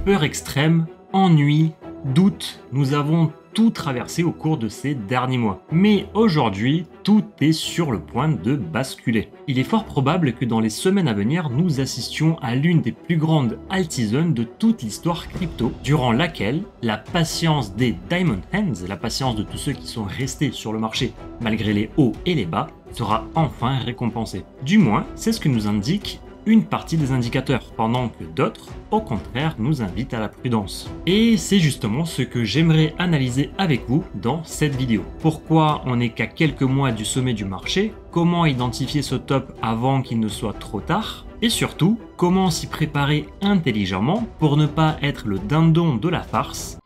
Peur extrême, ennui, doute, nous avons tout traversé au cours de ces derniers mois. Mais aujourd'hui, tout est sur le point de basculer. Il est fort probable que dans les semaines à venir, nous assistions à l'une des plus grandes altizones de toute l'histoire crypto, durant laquelle la patience des Diamond Hands, la patience de tous ceux qui sont restés sur le marché malgré les hauts et les bas, sera enfin récompensée. Du moins, c'est ce que nous indique une partie des indicateurs, pendant que d'autres, au contraire, nous invitent à la prudence. Et c'est justement ce que j'aimerais analyser avec vous dans cette vidéo. Pourquoi on n'est qu'à quelques mois du sommet du marché, comment identifier ce top avant qu'il ne soit trop tard, et surtout, comment s'y préparer intelligemment pour ne pas être le dindon de la farce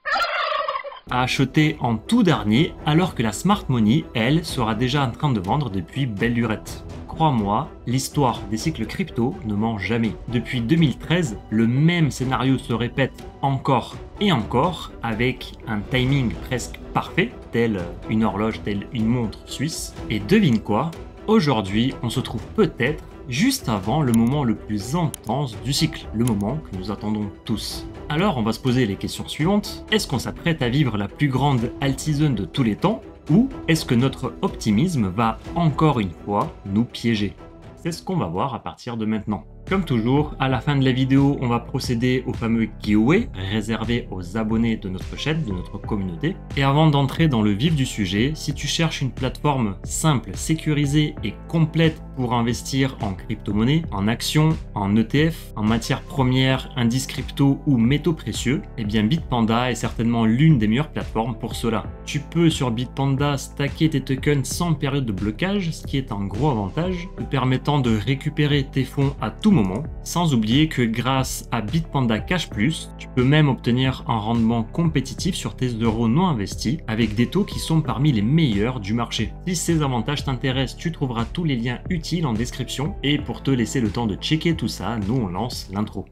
à acheter en tout dernier alors que la smart money, elle, sera déjà en train de vendre depuis belle lurette. Crois-moi, l'histoire des cycles crypto ne ment jamais. Depuis 2013, le même scénario se répète encore et encore avec un timing presque parfait, tel une horloge, telle une montre suisse. Et devine quoi? Aujourd'hui, on se trouve peut-être juste avant le moment le plus intense du cycle, le moment que nous attendons tous. Alors on va se poser les questions suivantes. Est-ce qu'on s'apprête à vivre la plus grande altizone de tous les temps? Ou est-ce que notre optimisme va encore une fois nous piéger? C'est ce qu'on va voir à partir de maintenant. Comme toujours, à la fin de la vidéo, on va procéder au fameux giveaway réservé aux abonnés de notre chaîne, de notre communauté. Et avant d'entrer dans le vif du sujet, si tu cherches une plateforme simple, sécurisée et complète pour investir en crypto-monnaie, en actions, en ETF, en matières premières, indices crypto ou métaux précieux, eh bien Bitpanda est certainement l'une des meilleures plateformes pour cela. Tu peux sur Bitpanda stacker tes tokens sans période de blocage, ce qui est un gros avantage, te permettant de récupérer tes fonds à tout moment, sans oublier que grâce à Bitpanda Cash Plus, tu peux même obtenir un rendement compétitif sur tes euros non investis avec des taux qui sont parmi les meilleurs du marché. Si ces avantages t'intéressent, tu trouveras tous les liens utiles en description et pour te laisser le temps de checker tout ça, nous on lance l'intro.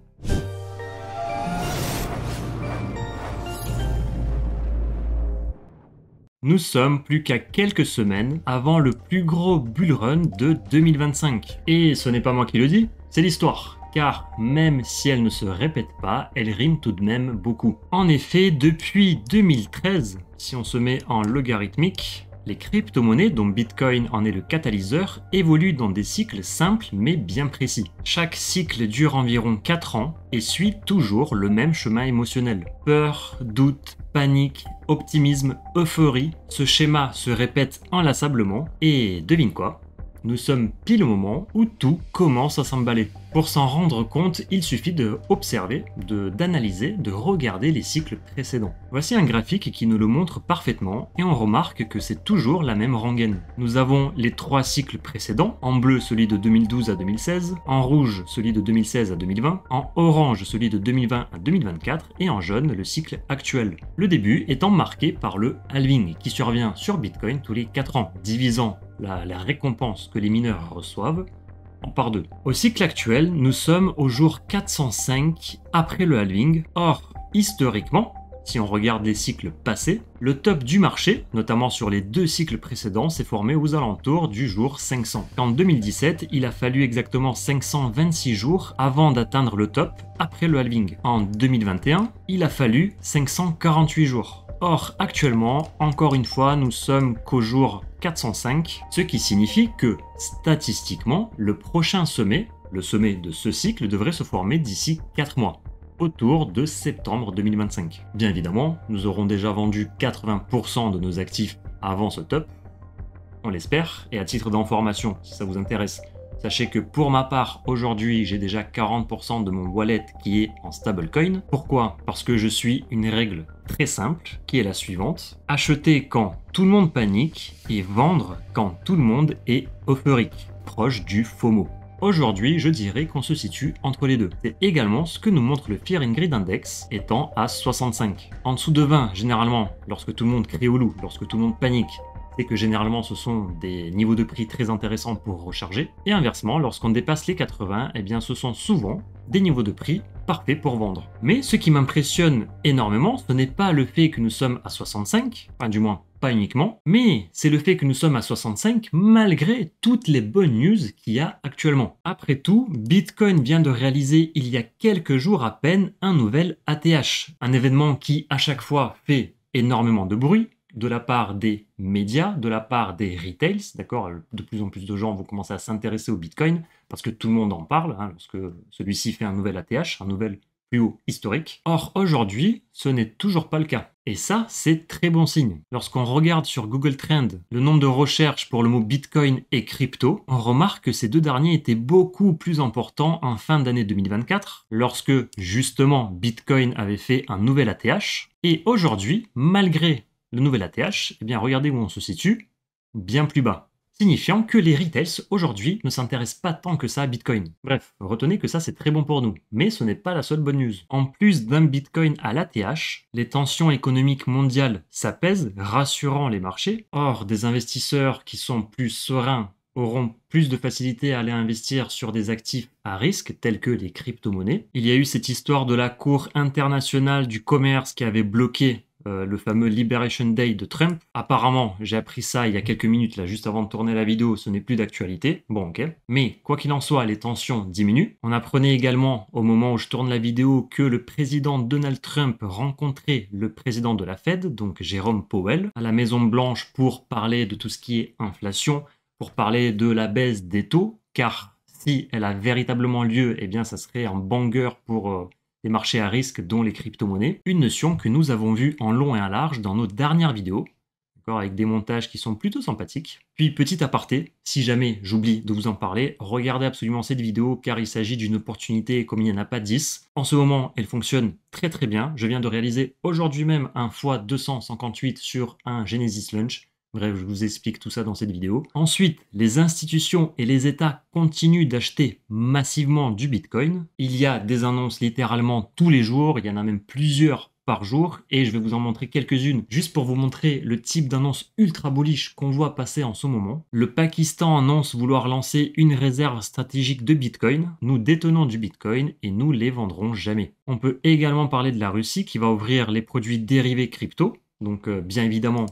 Nous sommes plus qu'à quelques semaines avant le plus gros bull run de 2025. Et ce n'est pas moi qui le dis, c'est l'histoire. Car même si elle ne se répète pas, elle rime tout de même beaucoup. En effet, depuis 2013, si on se met en logarithmique, les crypto-monnaies, dont Bitcoin en est le catalyseur, évoluent dans des cycles simples mais bien précis. Chaque cycle dure environ 4 ans et suit toujours le même chemin émotionnel. Peur, doute, panique, optimisme, euphorie, ce schéma se répète inlassablement et devine quoi? Nous sommes pile au moment où tout commence à s'emballer. Pour s'en rendre compte, il suffit de observer, d'analyser, de regarder les cycles précédents. Voici un graphique qui nous le montre parfaitement et on remarque que c'est toujours la même rengaine. Nous avons les 3 cycles précédents, en bleu celui de 2012 à 2016, en rouge celui de 2016 à 2020, en orange celui de 2020 à 2024 et en jaune le cycle actuel. Le début étant marqué par le halving qui survient sur Bitcoin tous les 4 ans, divisant la récompense que les mineurs reçoivent par 2. Au cycle actuel, nous sommes au jour 405 après le halving. Or, historiquement, si on regarde les cycles passés, le top du marché, notamment sur les 2 cycles précédents, s'est formé aux alentours du jour 500. En 2017, il a fallu exactement 526 jours avant d'atteindre le top après le halving. En 2021, il a fallu 548 jours. Or, actuellement, encore une fois, nous sommes qu'au jour 405, ce qui signifie que, statistiquement, le prochain sommet, le sommet de ce cycle, devrait se former d'ici 4 mois, autour de septembre 2025. Bien évidemment, nous aurons déjà vendu 80% de nos actifs avant ce top, on l'espère, et à titre d'information, si ça vous intéresse, sachez que pour ma part, aujourd'hui, j'ai déjà 40% de mon wallet qui est en stablecoin. Pourquoi? Parce que je suis une règle très simple, qui est la suivante. Acheter quand tout le monde panique et vendre quand tout le monde est euphorique, proche du FOMO. Aujourd'hui, je dirais qu'on se situe entre les deux. C'est également ce que nous montre le Fear and Greed Index, étant à 65. En dessous de 20, généralement, lorsque tout le monde crie au loup, lorsque tout le monde panique, c'est que généralement ce sont des niveaux de prix très intéressants pour recharger. Et inversement, lorsqu'on dépasse les 80, eh bien ce sont souvent des niveaux de prix parfaits pour vendre. Mais ce qui m'impressionne énormément, ce n'est pas le fait que nous sommes à 65, enfin du moins pas uniquement, mais c'est le fait que nous sommes à 65 malgré toutes les bonnes news qu'il y a actuellement. Après tout, Bitcoin vient de réaliser il y a quelques jours à peine un nouvel ATH, un événement qui à chaque fois fait énormément de bruit, de la part des médias, de la part des retails, d'accord. De plus en plus de gens vont commencer à s'intéresser au Bitcoin parce que tout le monde en parle, lorsque celui-ci fait un nouvel ATH, un nouvel plus haut historique. Or, aujourd'hui, ce n'est toujours pas le cas. Et ça, c'est très bon signe. Lorsqu'on regarde sur Google Trends le nombre de recherches pour le mot Bitcoin et crypto, on remarque que ces deux derniers étaient beaucoup plus importants en fin d'année 2024, lorsque, justement, Bitcoin avait fait un nouvel ATH. Et aujourd'hui, malgré le nouvel ATH, eh bien, regardez où on se situe, bien plus bas. Signifiant que les retails aujourd'hui ne s'intéressent pas tant que ça à Bitcoin. Bref, retenez que ça c'est très bon pour nous, mais ce n'est pas la seule bonne news. En plus d'un Bitcoin à l'ATH, les tensions économiques mondiales s'apaisent, rassurant les marchés. Or, des investisseurs qui sont plus sereins auront plus de facilité à aller investir sur des actifs à risque tels que les crypto-monnaies. Il y a eu cette histoire de la Cour internationale du commerce qui avait bloqué le fameux Liberation Day de Trump. Apparemment, j'ai appris ça il y a quelques minutes, là, juste avant de tourner la vidéo, ce n'est plus d'actualité. Bon, ok. Mais, quoi qu'il en soit, les tensions diminuent. On apprenait également, au moment où je tourne la vidéo, que le président Donald Trump rencontrait le président de la Fed, donc Jérôme Powell, à la Maison-Blanche pour parler de tout ce qui est inflation, pour parler de la baisse des taux, car si elle a véritablement lieu, eh bien, ça serait un banger pour les marchés à risque, dont les crypto-monnaies, une notion que nous avons vue en long et en large dans nos dernières vidéos, avec des montages qui sont plutôt sympathiques. Puis petit aparté, si jamais j'oublie de vous en parler, regardez absolument cette vidéo car il s'agit d'une opportunité comme il n'y en a pas 10. En ce moment, elle fonctionne très très bien. Je viens de réaliser aujourd'hui même un x258 sur un Genesis Launch. Bref, je vous explique tout ça dans cette vidéo. Ensuite, les institutions et les États continuent d'acheter massivement du Bitcoin. Il y a des annonces littéralement tous les jours, il y en a même plusieurs par jour, et je vais vous en montrer quelques-unes juste pour vous montrer le type d'annonce ultra bullish qu'on voit passer en ce moment. Le Pakistan annonce vouloir lancer une réserve stratégique de Bitcoin. Nous détenons du Bitcoin et nous les vendrons jamais. On peut également parler de la Russie qui va ouvrir les produits dérivés crypto, donc bien évidemment,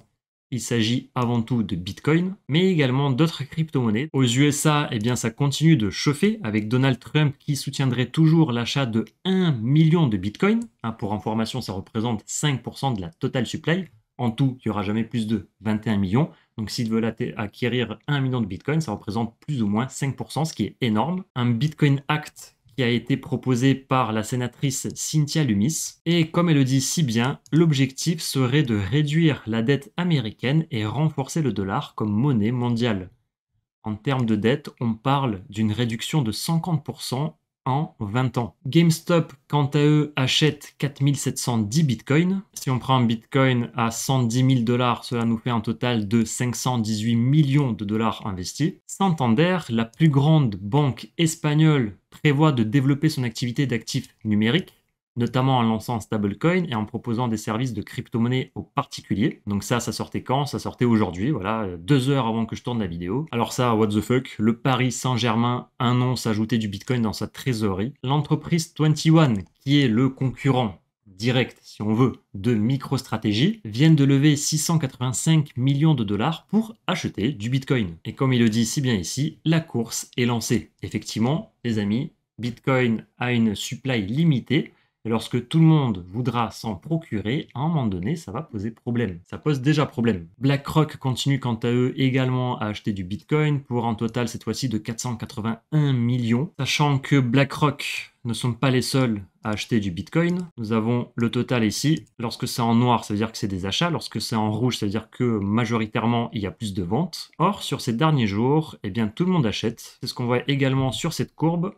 il s'agit avant tout de Bitcoin, mais également d'autres crypto-monnaies. Aux USA, eh bien, ça continue de chauffer avec Donald Trump qui soutiendrait toujours l'achat de 1 million de Bitcoin. Pour information, ça représente 5% de la total supply. En tout, il n'y aura jamais plus de 21 millions. Donc s'ils veulent acquérir 1 million de Bitcoin, ça représente plus ou moins 5%, ce qui est énorme. Un Bitcoin Act qui a été proposé par la sénatrice Cynthia Lummis. Et comme elle le dit si bien, l'objectif serait de réduire la dette américaine et renforcer le dollar comme monnaie mondiale. En termes de dette, on parle d'une réduction de 50% en 20 ans. GameStop, quant à eux, achète 4710 bitcoins. Si on prend un bitcoin à 110 000 $, cela nous fait un total de 518 millions de dollars investis. Santander, la plus grande banque espagnole, prévoit de développer son activité d'actifs numériques, notamment en lançant stablecoin et en proposant des services de crypto-monnaie aux particuliers. Donc ça sortait quand? Ça sortait aujourd'hui, voilà, 2 heures avant que je tourne la vidéo. Alors ça, what the fuck, le Paris Saint-Germain annonce ajouter du Bitcoin dans sa trésorerie. L'entreprise 21, qui est le concurrent direct, si on veut, de MicroStrategy, viennent de lever 685 millions de dollars pour acheter du Bitcoin. Et comme il le dit si bien ici, la course est lancée. Effectivement, les amis, Bitcoin a une supply limitée. Et lorsque tout le monde voudra s'en procurer, à un moment donné, ça va poser problème. Ça pose déjà problème. BlackRock continue quant à eux également à acheter du Bitcoin pour un total cette fois-ci de 481 millions. Sachant que BlackRock ne sont pas les seuls à acheter du Bitcoin. Nous avons le total ici. Lorsque c'est en noir, ça veut dire que c'est des achats. Lorsque c'est en rouge, ça veut dire que majoritairement, il y a plus de ventes. Or, sur ces derniers jours, eh bien, tout le monde achète. C'est ce qu'on voit également sur cette courbe.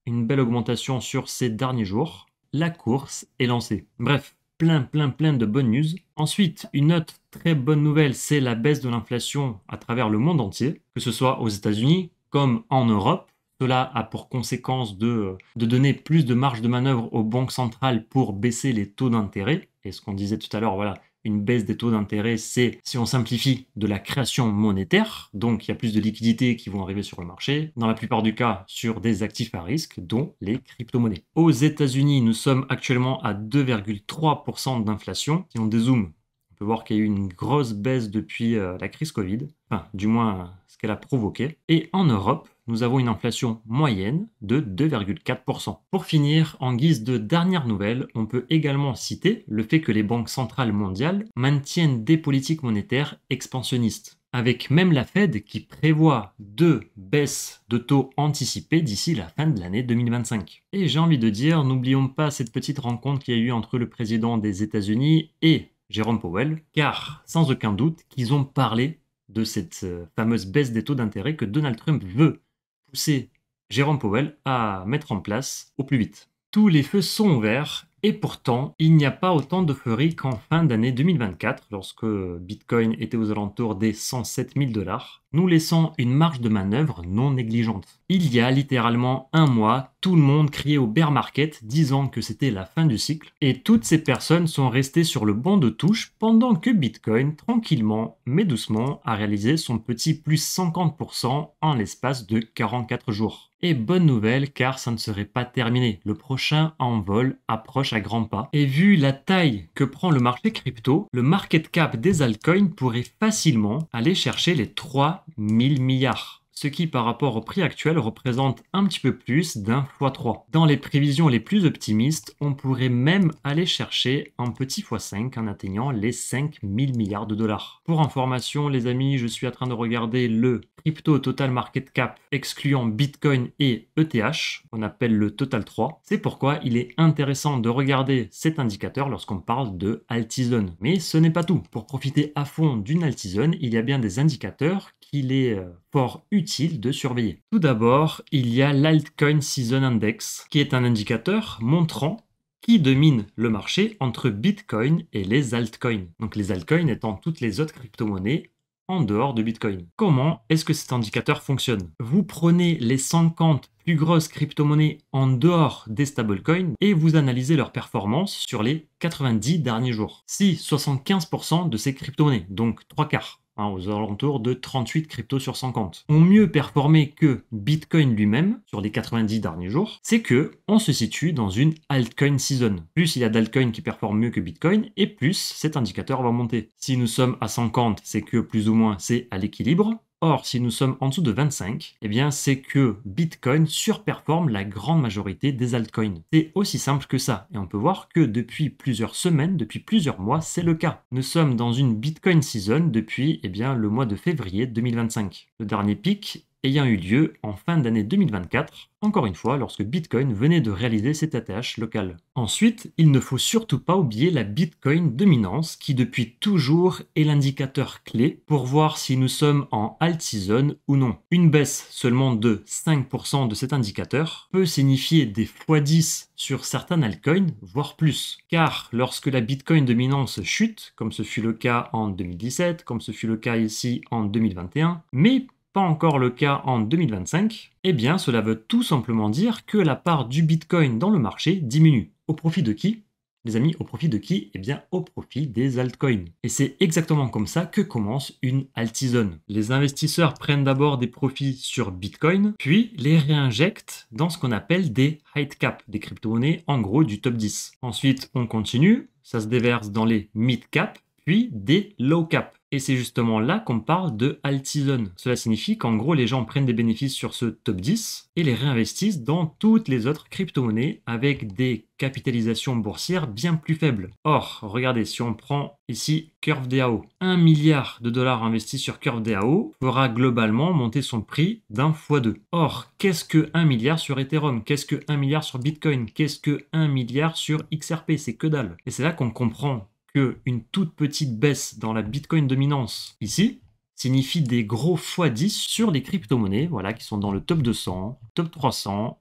Une belle augmentation sur ces derniers jours. La course est lancée. Bref, plein de bonnes news. Ensuite, une autre très bonne nouvelle, c'est la baisse de l'inflation à travers le monde entier, que ce soit aux États-Unis comme en Europe. Cela a pour conséquence de donner plus de marge de manœuvre aux banques centrales pour baisser les taux d'intérêt. Et ce qu'on disait tout à l'heure, voilà, une baisse des taux d'intérêt, c'est, si on simplifie, de la création monétaire. Donc, il y a plus de liquidités qui vont arriver sur le marché, dans la plupart du cas sur des actifs à risque, dont les crypto-monnaies. Aux États-Unis, nous sommes actuellement à 2,3% d'inflation. Si on dézoome, on peut voir qu'il y a eu une grosse baisse depuis la crise Covid, enfin du moins ce qu'elle a provoqué. Et en Europe, nous avons une inflation moyenne de 2,4%. Pour finir, en guise de dernière nouvelle, on peut également citer le fait que les banques centrales mondiales maintiennent des politiques monétaires expansionnistes, avec même la Fed qui prévoit 2 baisses de taux anticipées d'ici la fin de l'année 2025. Et j'ai envie de dire, n'oublions pas cette petite rencontre qu'il y a eu entre le président des États-Unis et Jérôme Powell, car sans aucun doute qu'ils ont parlé de cette fameuse baisse des taux d'intérêt que Donald Trump veut pousser Jérôme Powell à mettre en place au plus vite. Tous les feux sont ouverts et pourtant, il n'y a pas autant d'euphorie qu'en fin d'année 2024, lorsque Bitcoin était aux alentours des 107 000 $, nous laissant une marge de manœuvre non négligeante. Il y a littéralement un mois, tout le monde criait au bear market disant que c'était la fin du cycle, et toutes ces personnes sont restées sur le banc de touche pendant que Bitcoin, tranquillement mais doucement, a réalisé son petit plus 50% en l'espace de 44 jours. Et bonne nouvelle, car ça ne serait pas terminé. Le prochain envol approche à grands pas. Et vu la taille que prend le marché crypto, le market cap des altcoins pourrait facilement aller chercher les 3000 milliards. Ce qui par rapport au prix actuel représente un petit peu plus d'un x3. Dans les prévisions les plus optimistes, on pourrait même aller chercher un petit x5 en atteignant les 5000 milliards de dollars. Pour information les amis, je suis en train de regarder le Crypto Total Market Cap excluant Bitcoin et ETH, on appelle le Total 3. C'est pourquoi il est intéressant de regarder cet indicateur lorsqu'on parle de altizone. Mais ce n'est pas tout. Pour profiter à fond d'une altizone, il y a bien des indicateurs qu'il est fort utile de surveiller. Tout d'abord, il y a l'Altcoin Season Index, qui est un indicateur montrant qui domine le marché entre Bitcoin et les altcoins. Donc les altcoins étant toutes les autres crypto-monnaies en dehors de Bitcoin. Comment est-ce que cet indicateur fonctionne? Vous prenez les 50 plus grosses crypto-monnaies en dehors des stablecoins et vous analysez leur performance sur les 90 derniers jours. Si 75% de ces crypto-monnaies, donc 3 quarts, aux alentours de 38 cryptos sur 50, ont mieux performé que Bitcoin lui-même sur les 90 derniers jours, c'est que on se situe dans une altcoin season. Plus il y a d'altcoins qui performent mieux que Bitcoin, et plus cet indicateur va monter. Si nous sommes à 50, c'est que plus ou moins c'est à l'équilibre. Or, si nous sommes en dessous de 25, eh bien c'est que Bitcoin surperforme la grande majorité des altcoins. C'est aussi simple que ça. Et on peut voir que depuis plusieurs semaines, depuis plusieurs mois, c'est le cas. Nous sommes dans une Bitcoin season depuis le mois de février 2025. Le dernier pic ayant eu lieu en fin d'année 2024, encore une fois lorsque Bitcoin venait de réaliser cet ATH local. Ensuite, il ne faut surtout pas oublier la Bitcoin dominance qui depuis toujours est l'indicateur clé pour voir si nous sommes en alt season ou non. Une baisse seulement de 5% de cet indicateur peut signifier des x10 sur certains altcoins, voire plus. Car lorsque la Bitcoin dominance chute, comme ce fut le cas en 2017, comme ce fut le cas ici en 2021, mais pas encore le cas en 2025, eh bien cela veut tout simplement dire que la part du Bitcoin dans le marché diminue. Au profit de qui? Les amis, au profit de qui? Eh bien au profit des altcoins. Et c'est exactement comme ça que commence une altizone. Les investisseurs prennent d'abord des profits sur Bitcoin, puis les réinjectent dans ce qu'on appelle des high cap, des crypto-monnaies en gros du top 10. Ensuite, on continue, ça se déverse dans les mid cap, puis des low cap. Et c'est justement là qu'on parle de altizone. Cela signifie qu'en gros, les gens prennent des bénéfices sur ce top 10 et les réinvestissent dans toutes les autres crypto-monnaies avec des capitalisations boursières bien plus faibles. Or, regardez, si on prend ici CurveDAO, 1 milliard de dollars investis sur CurveDAO fera globalement monter son prix d'un x2. Or, qu'est-ce que 1 milliard sur Ethereum? Qu'est-ce que 1 milliard sur Bitcoin? Qu'est-ce que 1 milliard sur XRP? C'est que dalle. Et c'est là qu'on comprend qu'une toute petite baisse dans la Bitcoin dominance ici signifie des gros x10 sur les crypto-monnaies, voilà, qui sont dans le top 200, top 300,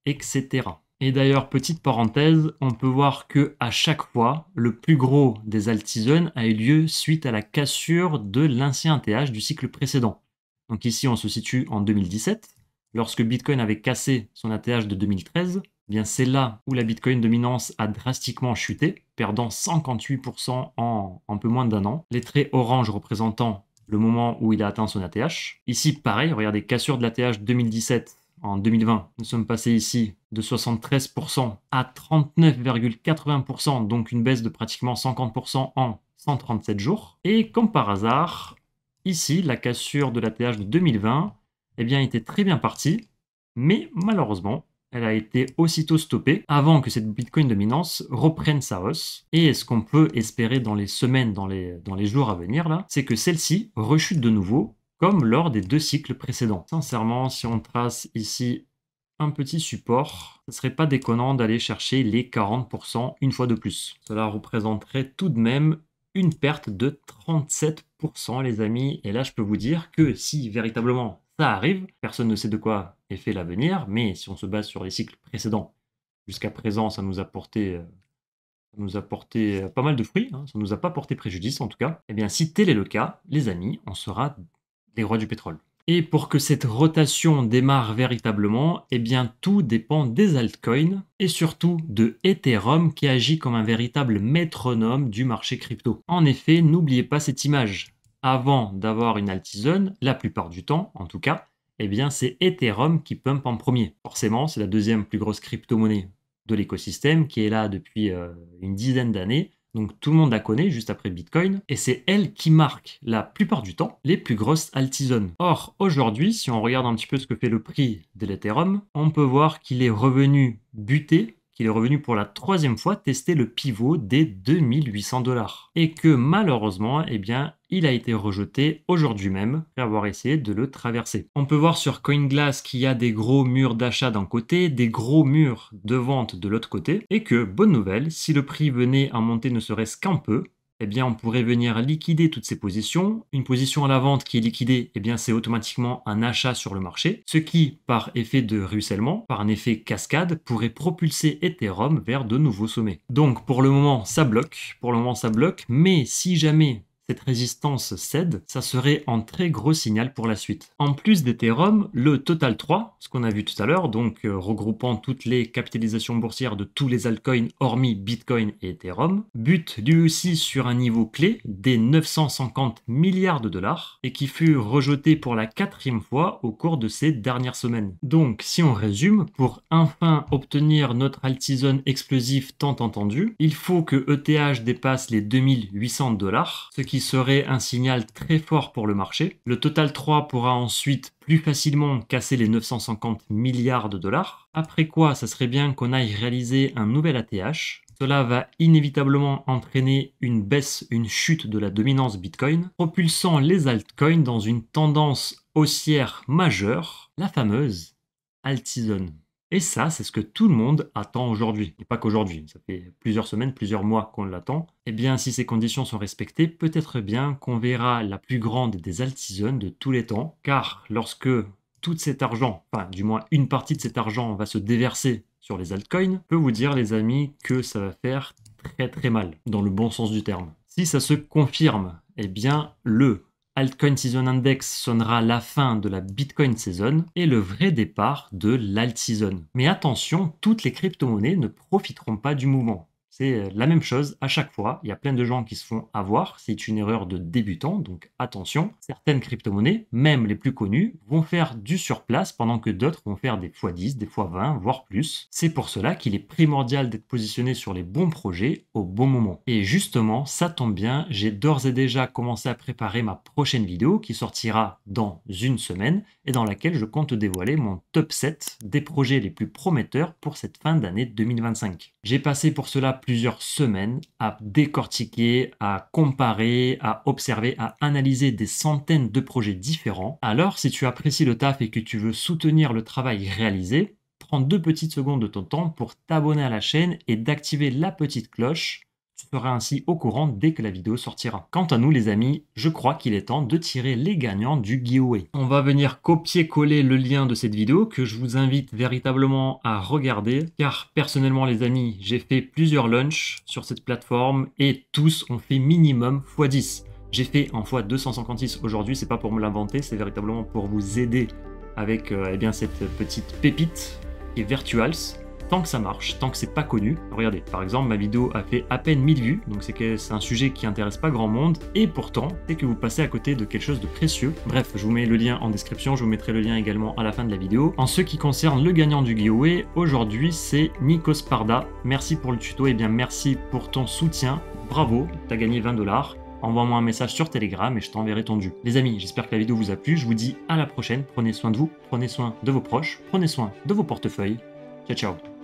etc. Et d'ailleurs, petite parenthèse, on peut voir que à chaque fois, le plus gros des altizones a eu lieu suite à la cassure de l'ancien ATH du cycle précédent. Donc ici, on se situe en 2017, lorsque Bitcoin avait cassé son ATH de 2013. Eh bien c'est là où la Bitcoin dominance a drastiquement chuté, perdant 58% en un peu moins d'un an. Les traits orange représentant le moment où il a atteint son ATH. Ici, pareil, regardez, cassure de l'ATH 2017 en 2020. Nous sommes passés ici de 73% à 39,80%, donc une baisse de pratiquement 50% en 137 jours. Et comme par hasard, ici, la cassure de l'ATH de 2020 eh bien, était très bien partie, mais malheureusement, elle a été aussitôt stoppée avant que cette Bitcoin dominance reprenne sa hausse. Et ce qu'on peut espérer dans les semaines, dans les jours à venir, là, c'est que celle-ci rechute de nouveau, comme lors des 2 cycles précédents. Sincèrement, si on trace ici un petit support, ce serait pas déconnant d'aller chercher les 40% une fois de plus. Cela représenterait tout de même une perte de 37%, les amis. Et là, je peux vous dire que si véritablement ça arrive, personne ne sait de quoi est fait l'avenir, mais si on se base sur les cycles précédents, jusqu'à présent, ça nous a porté pas mal de fruits, hein, ça nous a pas porté préjudice en tout cas. Eh bien, si tel est le cas, les amis, on sera les rois du pétrole. Et pour que cette rotation démarre véritablement, eh bien tout dépend des altcoins et surtout de Ethereum qui agit comme un véritable métronome du marché crypto. En effet, n'oubliez pas cette image. Avant d'avoir une altizone, la plupart du temps en tout cas, eh bien c'est Ethereum qui pump en premier. Forcément, c'est la deuxième plus grosse crypto-monnaie de l'écosystème qui est là depuis une dizaine d'années. Donc tout le monde la connaît juste après Bitcoin, et c'est elle qui marque la plupart du temps les plus grosses altizones. Or, aujourd'hui, si on regarde un petit peu ce que fait le prix de l'Ethereum, on peut voir qu'il est revenu buter, qu'il est revenu pour la 3e fois tester le pivot des 2800 $. Et que malheureusement, eh bien, il a été rejeté aujourd'hui même après avoir essayé de le traverser. On peut voir sur CoinGlass qu'il y a des gros murs d'achat d'un côté, des gros murs de vente de l'autre côté, et que, bonne nouvelle, si le prix venait à monter ne serait-ce qu'un peu, eh bien, on pourrait venir liquider toutes ces positions. Une position à la vente qui est liquidée, eh bien, c'est automatiquement un achat sur le marché, ce qui, par effet de ruissellement, par un effet cascade, pourrait propulser Ethereum vers de nouveaux sommets. Donc, pour le moment, ça bloque. Mais si jamais cette résistance cède, ça serait un très gros signal pour la suite. En plus d'Ethereum, le Total 3, ce qu'on a vu tout à l'heure, donc regroupant toutes les capitalisations boursières de tous les altcoins hormis Bitcoin et Ethereum, bute lui aussi sur un niveau clé des 950 milliards de dollars et qui fut rejeté pour la 4e fois au cours de ces dernières semaines. Donc, si on résume, pour enfin obtenir notre altizone explosive tant entendue, il faut que ETH dépasse les 2800 $, ce qui serait un signal très fort pour le marché. Le Total 3 pourra ensuite plus facilement casser les 950 milliards de dollars, après quoi ça serait bien qu'on aille réaliser un nouvel ATH. Cela va inévitablement entraîner une baisse, une chute de la dominance Bitcoin, propulsant les altcoins dans une tendance haussière majeure, la fameuse altizone. Et ça, c'est ce que tout le monde attend aujourd'hui. Et pas qu'aujourd'hui, ça fait plusieurs semaines, plusieurs mois qu'on l'attend. Eh bien, si ces conditions sont respectées, peut-être bien qu'on verra la plus grande des altizones de tous les temps. Car lorsque tout cet argent, enfin du moins une partie de cet argent va se déverser sur les altcoins, je peux vous dire les amis que ça va faire très très mal, dans le bon sens du terme. Si ça se confirme, eh bien le Altcoin Season Index sonnera la fin de la Bitcoin Season et le vrai départ de l'alt-season. Mais attention, toutes les crypto-monnaies ne profiteront pas du mouvement. C'est la même chose à chaque fois. Il y a plein de gens qui se font avoir. C'est une erreur de débutant, donc attention. Certaines crypto-monnaies, même les plus connues, vont faire du surplace pendant que d'autres vont faire des x10, des x20, voire plus. C'est pour cela qu'il est primordial d'être positionné sur les bons projets au bon moment. Et justement, ça tombe bien, j'ai d'ores et déjà commencé à préparer ma prochaine vidéo qui sortira dans une semaine et dans laquelle je compte dévoiler mon top 7 des projets les plus prometteurs pour cette fin d'année 2025. J'ai passé pour cela plusieurs semaines à décortiquer, à comparer, à observer, à analyser des centaines de projets différents. Alors, si tu apprécies le taf et que tu veux soutenir le travail réalisé, prends 2 petites secondes de ton temps pour t'abonner à la chaîne et d'activer la petite cloche. Tu seras ainsi au courant dès que la vidéo sortira. Quant à nous les amis, je crois qu'il est temps de tirer les gagnants du giveaway. On va venir copier-coller le lien de cette vidéo que je vous invite véritablement à regarder car personnellement les amis, j'ai fait plusieurs launchs sur cette plateforme et tous ont fait minimum x10. J'ai fait en x256 aujourd'hui, c'est pas pour me l'inventer, c'est véritablement pour vous aider avec eh bien, cette petite pépite qui est Virtuals. tant que ça marche, tant que c'est pas connu. Regardez, par exemple, ma vidéo a fait à peine 1000 vues, donc c'est un sujet qui intéresse pas grand monde, et pourtant, c'est que vous passez à côté de quelque chose de précieux. Bref, je vous mets le lien en description, je vous mettrai le lien également à la fin de la vidéo. En ce qui concerne le gagnant du giveaway, aujourd'hui c'est Nikos Parda. Merci pour le tuto, et bien merci pour ton soutien. Bravo, t'as gagné 20 $. Envoie-moi un message sur Telegram et je t'enverrai ton dû. Les amis, j'espère que la vidéo vous a plu. Je vous dis à la prochaine. Prenez soin de vous, prenez soin de vos proches, prenez soin de vos portefeuilles. Ciao, ciao.